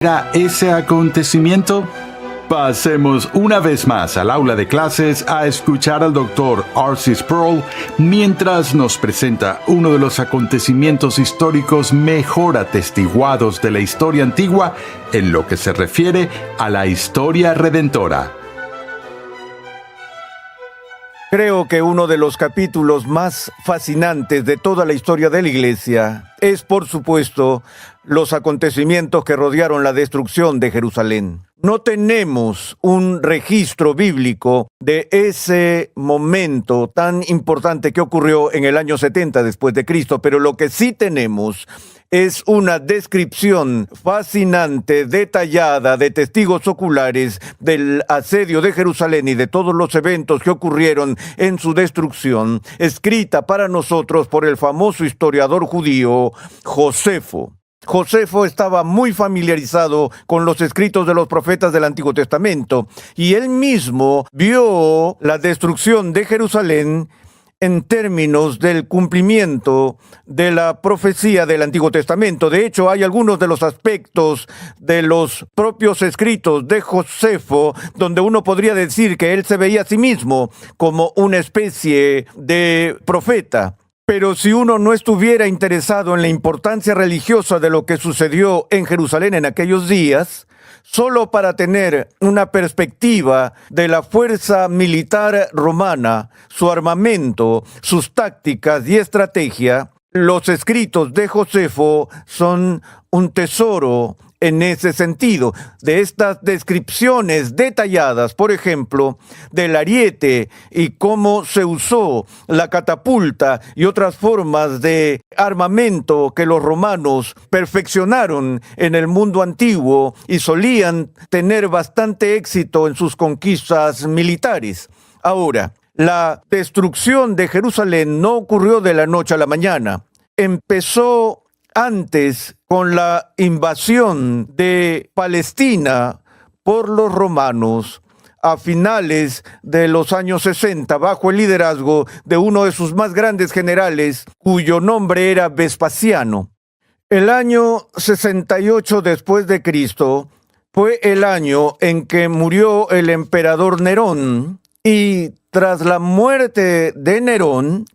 ¿Era ese acontecimiento? Pasemos una vez más al aula de clases a escuchar al Dr. R.C. Sproul mientras nos presenta uno de los acontecimientos históricos mejor atestiguados de la historia antigua en lo que se refiere a la historia redentora. Creo que uno de los capítulos más fascinantes de toda la historia de la Iglesia es, por supuesto, los acontecimientos que rodearon la destrucción de Jerusalén. No tenemos un registro bíblico de ese momento tan importante que ocurrió en el año 70 después de Cristo, pero lo que sí tenemos es una descripción fascinante, detallada, de testigos oculares del asedio de Jerusalén y de todos los eventos que ocurrieron en su destrucción, escrita para nosotros por el famoso historiador judío Josefo. Josefo estaba muy familiarizado con los escritos de los profetas del Antiguo Testamento y él mismo vio la destrucción de Jerusalén en términos del cumplimiento de la profecía del Antiguo Testamento. De hecho, hay algunos de los aspectos de los propios escritos de Josefo donde uno podría decir que él se veía a sí mismo como una especie de profeta. Pero si uno no estuviera interesado en la importancia religiosa de lo que sucedió en Jerusalén en aquellos días, solo para tener una perspectiva de la fuerza militar romana, su armamento, sus tácticas y estrategia, los escritos de Josefo son un tesoro en ese sentido, de estas descripciones detalladas, por ejemplo, del ariete y cómo se usó la catapulta y otras formas de armamento que los romanos perfeccionaron en el mundo antiguo y solían tener bastante éxito en sus conquistas militares. Ahora, la destrucción de Jerusalén no ocurrió de la noche a la mañana. Empezó antes con la invasión de Palestina por los romanos a finales de los años 60, bajo el liderazgo de uno de sus más grandes generales, cuyo nombre era Vespasiano. El año 68 después de Cristo fue el año en que murió el emperador Nerón, y tras la muerte de Nerón,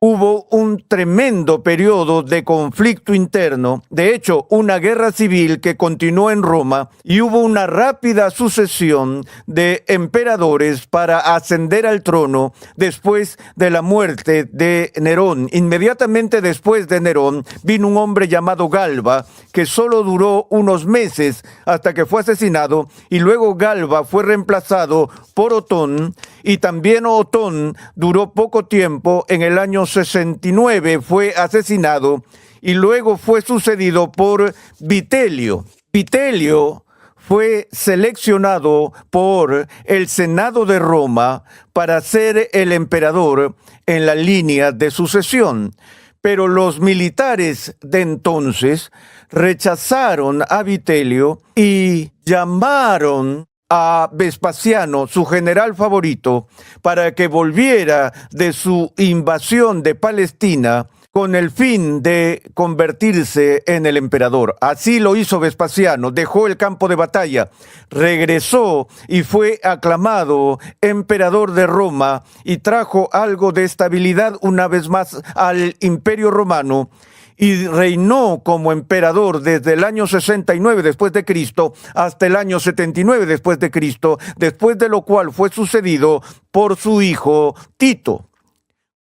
hubo un tremendo periodo de conflicto interno, de hecho, una guerra civil que continuó en Roma, y hubo una rápida sucesión de emperadores para ascender al trono después de la muerte de Nerón. Inmediatamente después de Nerón vino un hombre llamado Galba, que solo duró unos meses hasta que fue asesinado, y luego Galba fue reemplazado por Otón, y también Otón duró poco tiempo. En el año 69 fue asesinado y luego fue sucedido por Vitelio. Vitelio fue seleccionado por el Senado de Roma para ser el emperador en la línea de sucesión. Pero los militares de entonces rechazaron a Vitelio y llamaron a Vespasiano, su general favorito, para que volviera de su invasión de Palestina con el fin de convertirse en el emperador. Así lo hizo Vespasiano, dejó el campo de batalla, regresó y fue aclamado emperador de Roma y trajo algo de estabilidad una vez más al Imperio Romano, y reinó como emperador desde el año 69 después de Cristo hasta el año 79 después de Cristo, después de lo cual fue sucedido por su hijo Tito.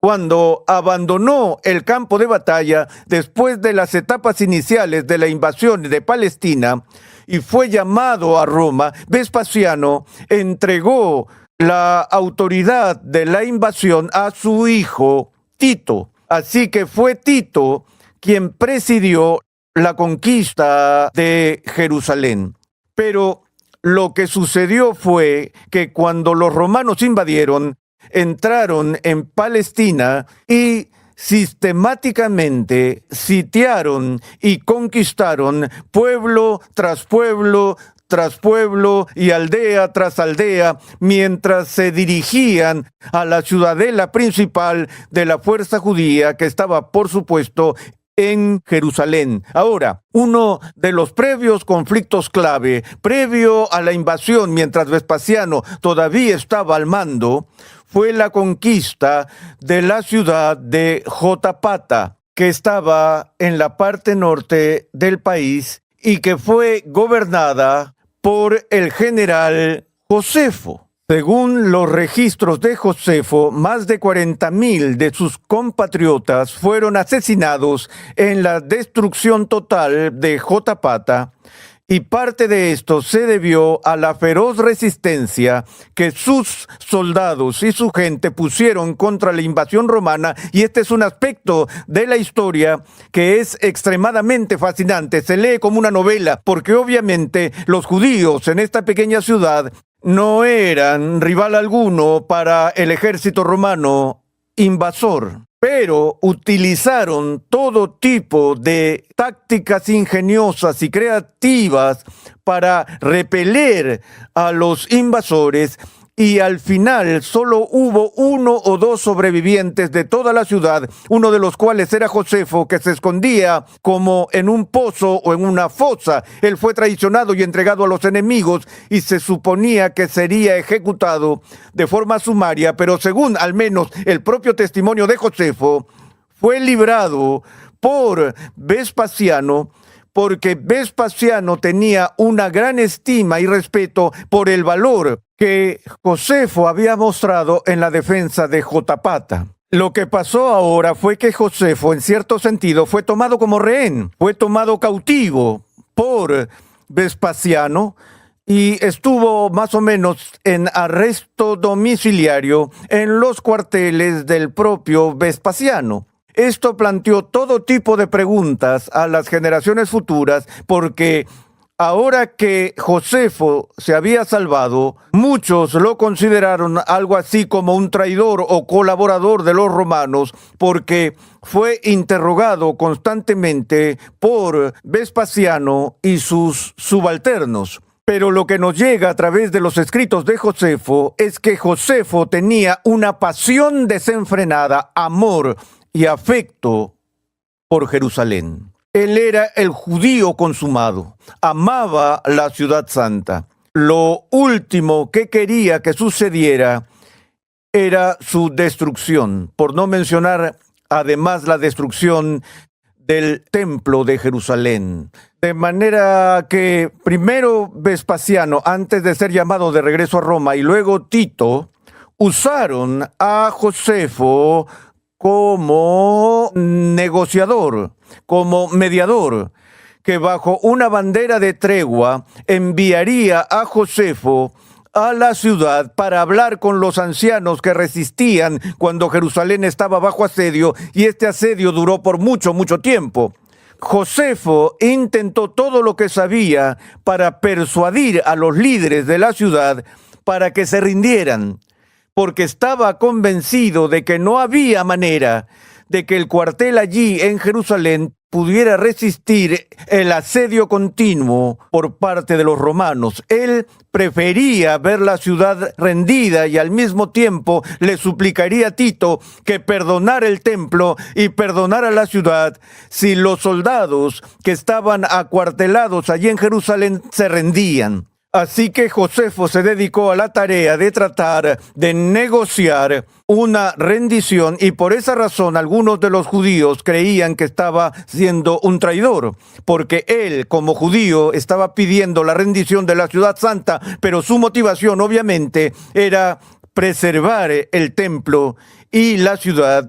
Cuando abandonó el campo de batalla después de las etapas iniciales de la invasión de Palestina y fue llamado a Roma, Vespasiano entregó la autoridad de la invasión a su hijo Tito. Así que fue Tito quien presidió la conquista de Jerusalén. Pero lo que sucedió fue que cuando los romanos invadieron, entraron en Palestina y sistemáticamente sitiaron y conquistaron pueblo tras pueblo tras pueblo y aldea tras aldea, mientras se dirigían a la ciudadela principal de la fuerza judía, que estaba, por supuesto, en Jerusalén. Ahora, uno de los previos conflictos clave, previo a la invasión, mientras Vespasiano todavía estaba al mando, fue la conquista de la ciudad de Jotapata, que estaba en la parte norte del país y que fue gobernada por el general Josefo. Según los registros de Josefo, más de 40,000 de sus compatriotas fueron asesinados en la destrucción total de Jotapata, y parte de esto se debió a la feroz resistencia que sus soldados y su gente pusieron contra la invasión romana, y este es un aspecto de la historia que es extremadamente fascinante. Se lee como una novela, porque obviamente los judíos en esta pequeña ciudad no eran rival alguno para el ejército romano invasor, pero utilizaron todo tipo de tácticas ingeniosas y creativas para repeler a los invasores, y al final solo hubo 1 o 2 sobrevivientes de toda la ciudad, uno de los cuales era Josefo, que se escondía como en un pozo o en una fosa. Él fue traicionado y entregado a los enemigos, y se suponía que sería ejecutado de forma sumaria, pero según al menos el propio testimonio de Josefo, fue librado por Vespasiano, porque Vespasiano tenía una gran estima y respeto por el valor que Josefo había mostrado en la defensa de Jotapata. Lo que pasó ahora fue que Josefo, en cierto sentido, fue tomado como rehén, fue tomado cautivo por Vespasiano, y estuvo más o menos en arresto domiciliario en los cuarteles del propio Vespasiano. Esto planteó todo tipo de preguntas a las generaciones futuras, porque ahora que Josefo se había salvado, muchos lo consideraron algo así como un traidor o colaborador de los romanos, porque fue interrogado constantemente por Vespasiano y sus subalternos. Pero lo que nos llega a través de los escritos de Josefo es que Josefo tenía una pasión desenfrenada, amor y afecto por Jerusalén. Él era el judío consumado, amaba la ciudad santa. Lo último que quería que sucediera era su destrucción, por no mencionar además la destrucción del templo de Jerusalén. De manera que primero Vespasiano, antes de ser llamado de regreso a Roma, y luego Tito, usaron a Josefo como negociador, como mediador, que bajo una bandera de tregua enviaría a Josefo a la ciudad para hablar con los ancianos que resistían cuando Jerusalén estaba bajo asedio, y este asedio duró por mucho tiempo. Josefo intentó todo lo que sabía para persuadir a los líderes de la ciudad para que se rindieran, porque estaba convencido de que no había manera de que el cuartel allí en Jerusalén pudiera resistir el asedio continuo por parte de los romanos. Él prefería ver la ciudad rendida, y al mismo tiempo le suplicaría a Tito que perdonara el templo y perdonara la ciudad si los soldados que estaban acuartelados allí en Jerusalén se rendían. Así que Josefo se dedicó a la tarea de tratar de negociar una rendición, y por esa razón algunos de los judíos creían que estaba siendo un traidor, porque él, como judío, estaba pidiendo la rendición de la ciudad santa, pero su motivación obviamente era preservar el templo y la ciudad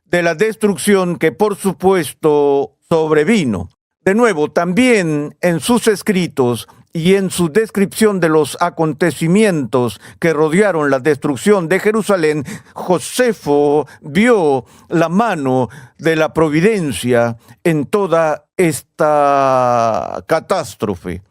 de la destrucción que por supuesto sobrevino. De nuevo, también en sus escritos y en su descripción de los acontecimientos que rodearon la destrucción de Jerusalén, Josefo vio la mano de la providencia en toda esta catástrofe.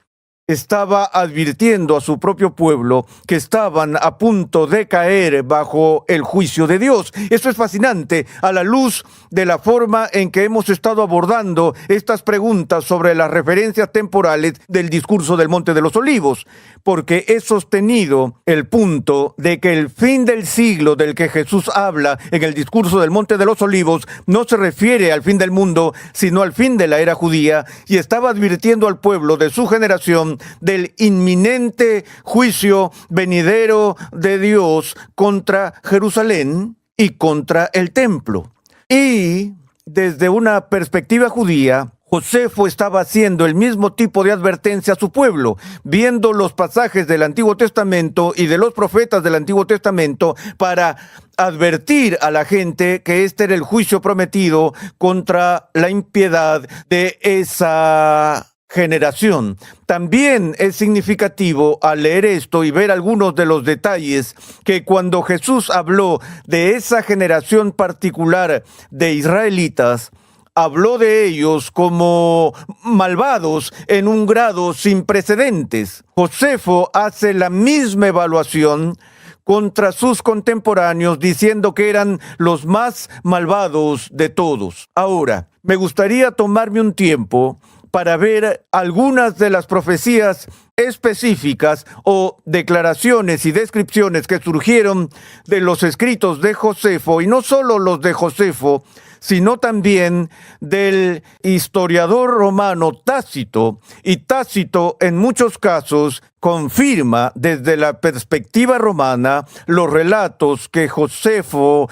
estaba advirtiendo a su propio pueblo que estaban a punto de caer bajo el juicio de Dios. Esto es fascinante a la luz de la forma en que hemos estado abordando estas preguntas sobre las referencias temporales del discurso del Monte de los Olivos, porque he sostenido el punto de que el fin del siglo del que Jesús habla en el discurso del Monte de los Olivos no se refiere al fin del mundo, sino al fin de la era judía, y estaba advirtiendo al pueblo de su generación del inminente juicio venidero de Dios contra Jerusalén y contra el templo. Y desde una perspectiva judía, Josefo estaba haciendo el mismo tipo de advertencia a su pueblo, viendo los pasajes del Antiguo Testamento y de los profetas del Antiguo Testamento para advertir a la gente que este era el juicio prometido contra la impiedad de esa generación. También es significativo al leer esto y ver algunos de los detalles que cuando Jesús habló de esa generación particular de israelitas, habló de ellos como malvados en un grado sin precedentes. Josefo hace la misma evaluación contra sus contemporáneos, diciendo que eran los más malvados de todos. Ahora, me gustaría tomarme un tiempo para ver algunas de las profecías específicas o declaraciones y descripciones que surgieron de los escritos de Josefo, y no solo los de Josefo, sino también del historiador romano Tácito, y Tácito en muchos casos confirma desde la perspectiva romana los relatos que Josefo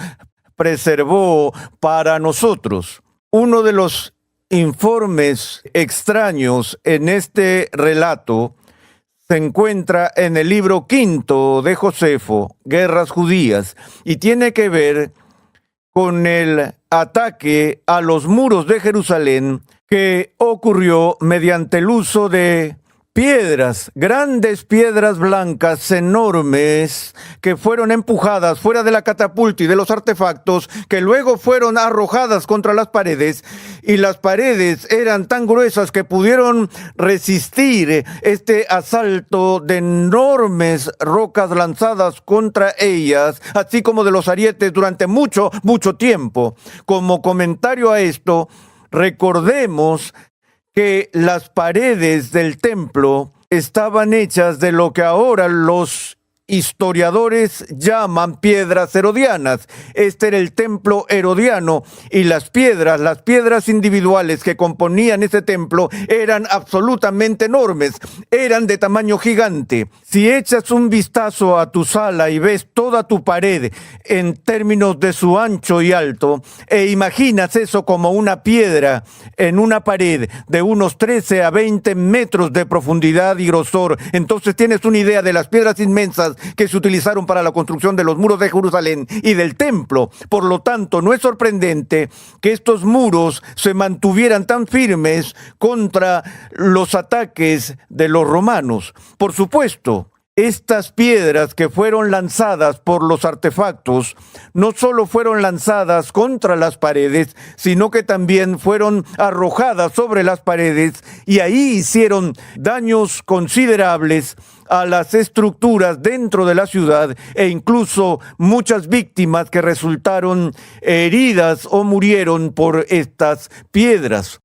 preservó para nosotros. Uno de los informes extraños en este relato se encuentra en el libro quinto de Josefo, Guerras Judías, y tiene que ver con el ataque a los muros de Jerusalén que ocurrió mediante el uso de piedras, grandes piedras blancas enormes que fueron empujadas fuera de la catapulta y de los artefactos, que luego fueron arrojadas contra las paredes, y las paredes eran tan gruesas que pudieron resistir este asalto de enormes rocas lanzadas contra ellas, así como de los arietes durante mucho tiempo. Como comentario a esto, recordemos que las paredes del templo estaban hechas de lo que ahora los historiadores llaman piedras herodianas. Este era el templo herodiano, y las piedras individuales que componían ese templo eran absolutamente enormes, eran de tamaño gigante. Si echas un vistazo a tu sala y ves toda tu pared en términos de su ancho y alto, e imaginas eso como una piedra en una pared de unos 13 a 20 metros de profundidad y grosor, entonces tienes una idea de las piedras inmensas que se utilizaron para la construcción de los muros de Jerusalén y del templo. Por lo tanto, no es sorprendente que estos muros se mantuvieran tan firmes contra los ataques de los romanos. Por supuesto, estas piedras que fueron lanzadas por los artefactos no solo fueron lanzadas contra las paredes, sino que también fueron arrojadas sobre las paredes, y ahí hicieron daños considerables a las estructuras dentro de la ciudad, e incluso muchas víctimas que resultaron heridas o murieron por estas piedras.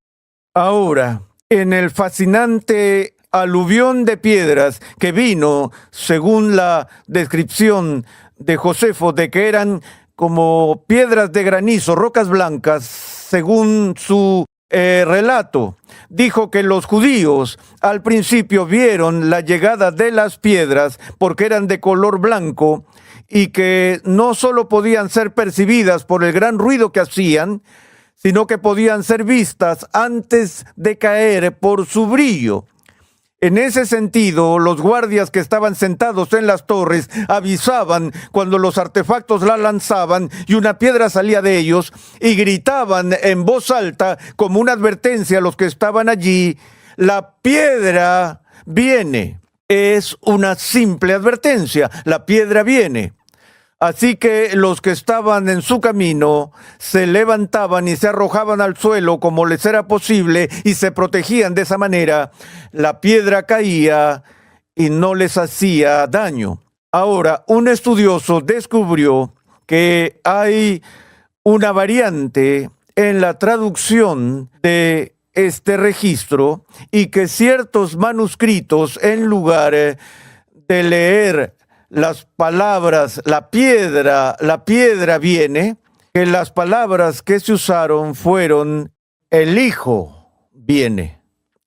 Ahora, en el fascinante aluvión de piedras que vino, según la descripción de Josefo, de que eran como piedras de granizo, rocas blancas, según su relato, dijo que los judíos al principio vieron la llegada de las piedras porque eran de color blanco, y que no solo podían ser percibidas por el gran ruido que hacían, sino que podían ser vistas antes de caer por su brillo. En ese sentido, los guardias que estaban sentados en las torres avisaban cuando los artefactos la lanzaban y una piedra salía de ellos, y gritaban en voz alta como una advertencia a los que estaban allí: la piedra viene. Es una simple advertencia: la piedra viene. Así que los que estaban en su camino se levantaban y se arrojaban al suelo como les era posible y se protegían de esa manera. La piedra caía y no les hacía daño. Ahora, un estudioso descubrió que hay una variante en la traducción de este registro y que ciertos manuscritos, en lugar de leer las palabras, la piedra viene, que las palabras que se usaron fueron el Hijo viene.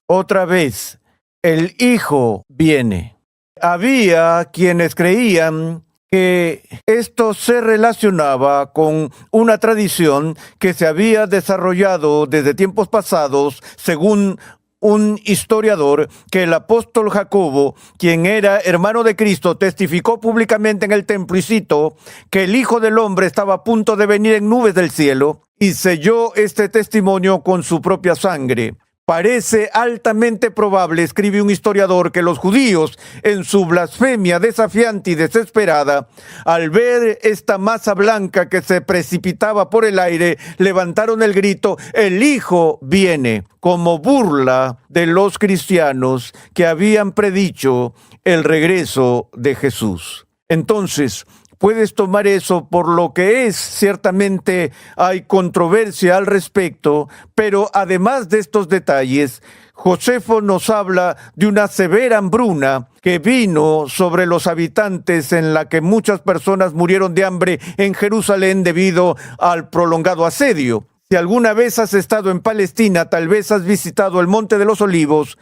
Otra vez, el Hijo viene. Había quienes creían que esto se relacionaba con una tradición que se había desarrollado desde tiempos pasados, según un historiador, que el apóstol Jacobo, quien era hermano de Cristo, testificó públicamente en el templo, y citó, que el Hijo del Hombre estaba a punto de venir en nubes del cielo, y selló este testimonio con su propia sangre. Parece altamente probable, escribe un historiador, que los judíos, en su blasfemia desafiante y desesperada, al ver esta masa blanca que se precipitaba por el aire, levantaron el grito, el Hijo viene, como burla de los cristianos que habían predicho el regreso de Jesús. Entonces, puedes tomar eso por lo que es. Ciertamente hay controversia al respecto, pero además de estos detalles, Josefo nos habla de una severa hambruna que vino sobre los habitantes, en la que muchas personas murieron de hambre en Jerusalén debido al prolongado asedio. Si alguna vez has estado en Palestina, tal vez has visitado el Monte de los Olivos.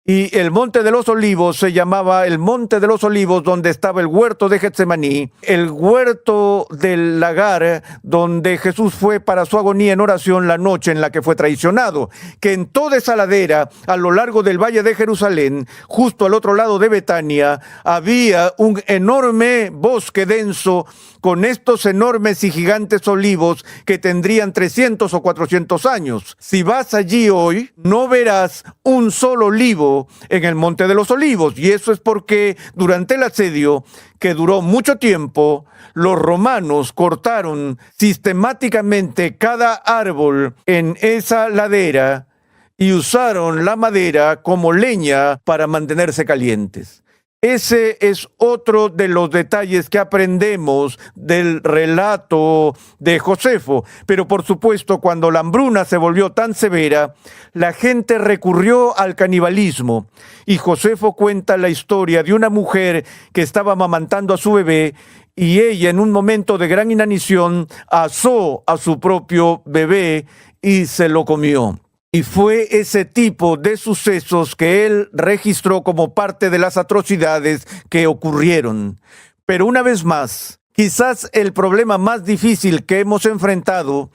Y el Monte de los Olivos se llamaba el Monte de los Olivos, donde estaba el huerto de Getsemaní, el huerto del lagar, donde Jesús fue para su agonía en oración la noche en la que fue traicionado. Que en toda esa ladera, a lo largo del Valle de Jerusalén, justo al otro lado de Betania, había un enorme bosque denso con estos enormes y gigantes olivos que tendrían 300 o 400 años. Si vas allí hoy, no verás un solo olivo en el Monte de los Olivos, y eso es porque durante el asedio, que duró mucho tiempo, los romanos cortaron sistemáticamente cada árbol en esa ladera y usaron la madera como leña para mantenerse calientes. Ese es otro de los detalles que aprendemos del relato de Josefo. Pero por supuesto, cuando la hambruna se volvió tan severa, la gente recurrió al canibalismo. Y Josefo cuenta la historia de una mujer que estaba amamantando a su bebé, y ella, en un momento de gran inanición, asó a su propio bebé y se lo comió. Y fue ese tipo de sucesos que él registró como parte de las atrocidades que ocurrieron. Pero una vez más, quizás el problema más difícil que hemos enfrentado,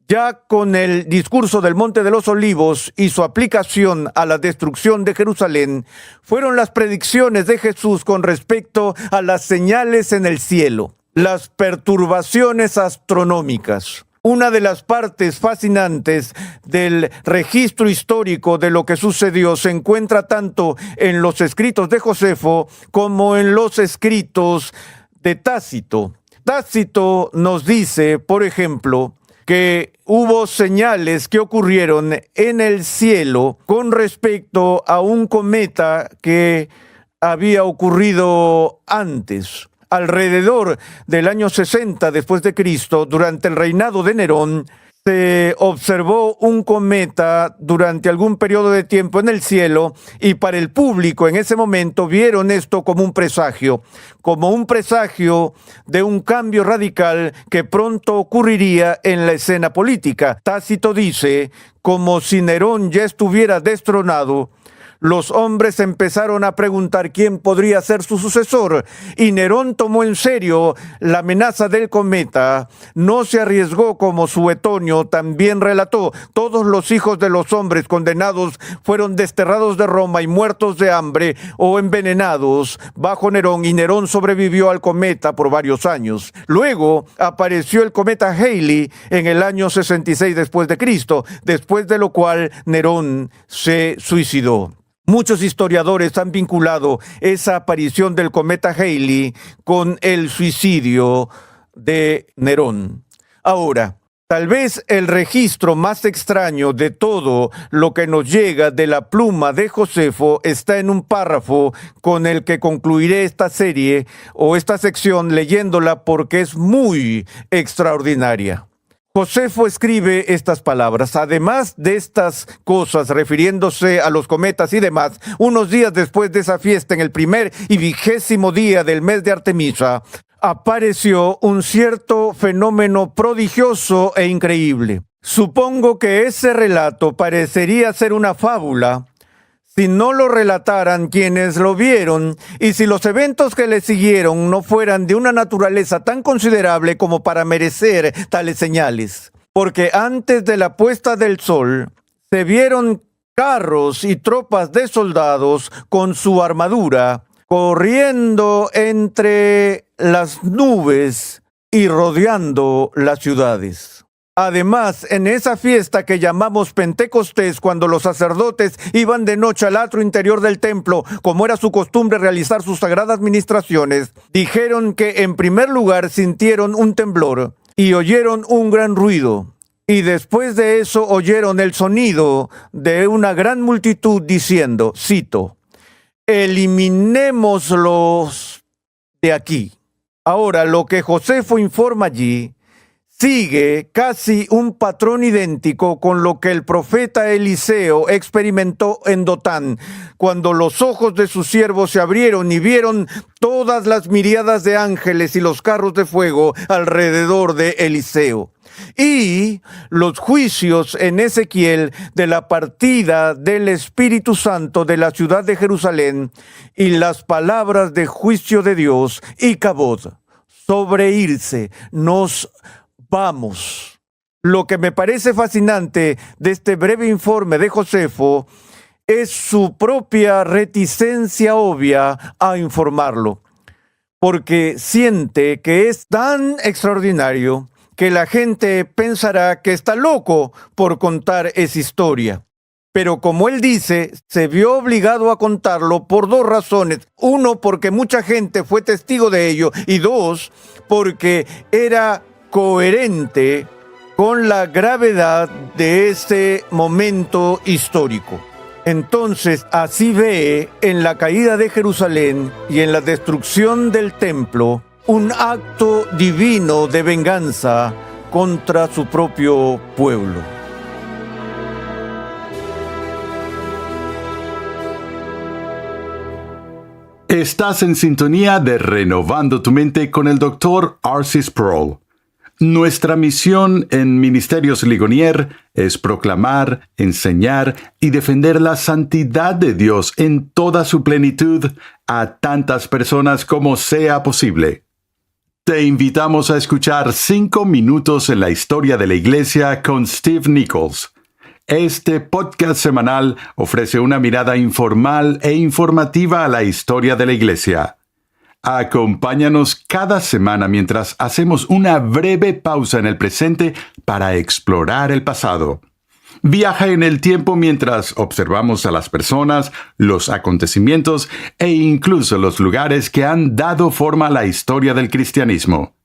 ya con el discurso del Monte de los Olivos y su aplicación a la destrucción de Jerusalén, fueron las predicciones de Jesús con respecto a las señales en el cielo, las perturbaciones astronómicas. Una de las partes fascinantes del registro histórico de lo que sucedió se encuentra tanto en los escritos de Josefo como en los escritos de Tácito. Tácito nos dice, por ejemplo, que hubo señales que ocurrieron en el cielo con respecto a un cometa que había ocurrido antes. Alrededor del año 60 después de Cristo, durante el reinado de Nerón, se observó un cometa durante algún periodo de tiempo en el cielo, y para el público en ese momento vieron esto como un presagio de un cambio radical que pronto ocurriría en la escena política. Tácito dice, como si Nerón ya estuviera destronado, los hombres empezaron a preguntar quién podría ser su sucesor, y Nerón tomó en serio la amenaza del cometa. No se arriesgó como Suetonio también relató. Todos los hijos de los hombres condenados fueron desterrados de Roma y muertos de hambre o envenenados bajo Nerón, y Nerón sobrevivió al cometa por varios años. Luego apareció el cometa Halley en el año 66 después de Cristo, después de lo cual Nerón se suicidó. Muchos historiadores han vinculado esa aparición del cometa Halley con el suicidio de Nerón. Ahora, tal vez el registro más extraño de todo lo que nos llega de la pluma de Josefo está en un párrafo con el que concluiré esta serie o esta sección leyéndola porque es muy extraordinaria. Josefo escribe estas palabras. Además de estas cosas, refiriéndose a los cometas y demás, unos días después de esa fiesta, en el 1º y 20º día del mes de Artemisa, apareció un cierto fenómeno prodigioso e increíble. Supongo que ese relato parecería ser una fábula si no lo relataran quienes lo vieron y si los eventos que le siguieron no fueran de una naturaleza tan considerable como para merecer tales señales. Porque antes de la puesta del sol se vieron carros y tropas de soldados con su armadura corriendo entre las nubes y rodeando las ciudades. Además, en esa fiesta que llamamos Pentecostés, cuando los sacerdotes iban de noche al atrio interior del templo, como era su costumbre realizar sus sagradas ministraciones, dijeron que en primer lugar sintieron un temblor y oyeron un gran ruido. Y después de eso oyeron el sonido de una gran multitud diciendo, cito, eliminémoslos de aquí. Ahora, lo que Josefo informa allí sigue casi un patrón idéntico con lo que el profeta Eliseo experimentó en Dotán, cuando los ojos de sus siervos se abrieron y vieron todas las miríadas de ángeles y los carros de fuego alrededor de Eliseo. Y los juicios en Ezequiel de la partida del Espíritu Santo de la ciudad de Jerusalén y las palabras de juicio de Dios y Cabod sobre irse, nos vamos. Lo que me parece fascinante de este breve informe de Josefo es su propia reticencia obvia a informarlo, porque siente que es tan extraordinario que la gente pensará que está loco por contar esa historia. Pero como él dice, se vio obligado a contarlo por dos razones. Uno, porque mucha gente fue testigo de ello, y dos, porque era coherente con la gravedad de este momento histórico. Entonces, así ve en la caída de Jerusalén y en la destrucción del templo un acto divino de venganza contra su propio pueblo. Estás en sintonía de Renovando tu Mente con el Dr. R.C. Sproul. Nuestra misión en Ministerios Ligonier es proclamar, enseñar y defender la santidad de Dios en toda su plenitud a tantas personas como sea posible. Te invitamos a escuchar 5 minutos en la historia de la Iglesia con Steve Nichols. Este podcast semanal ofrece una mirada informal e informativa a la historia de la Iglesia. Acompáñanos cada semana mientras hacemos una breve pausa en el presente para explorar el pasado. Viaja en el tiempo mientras observamos a las personas, los acontecimientos e incluso los lugares que han dado forma a la historia del cristianismo.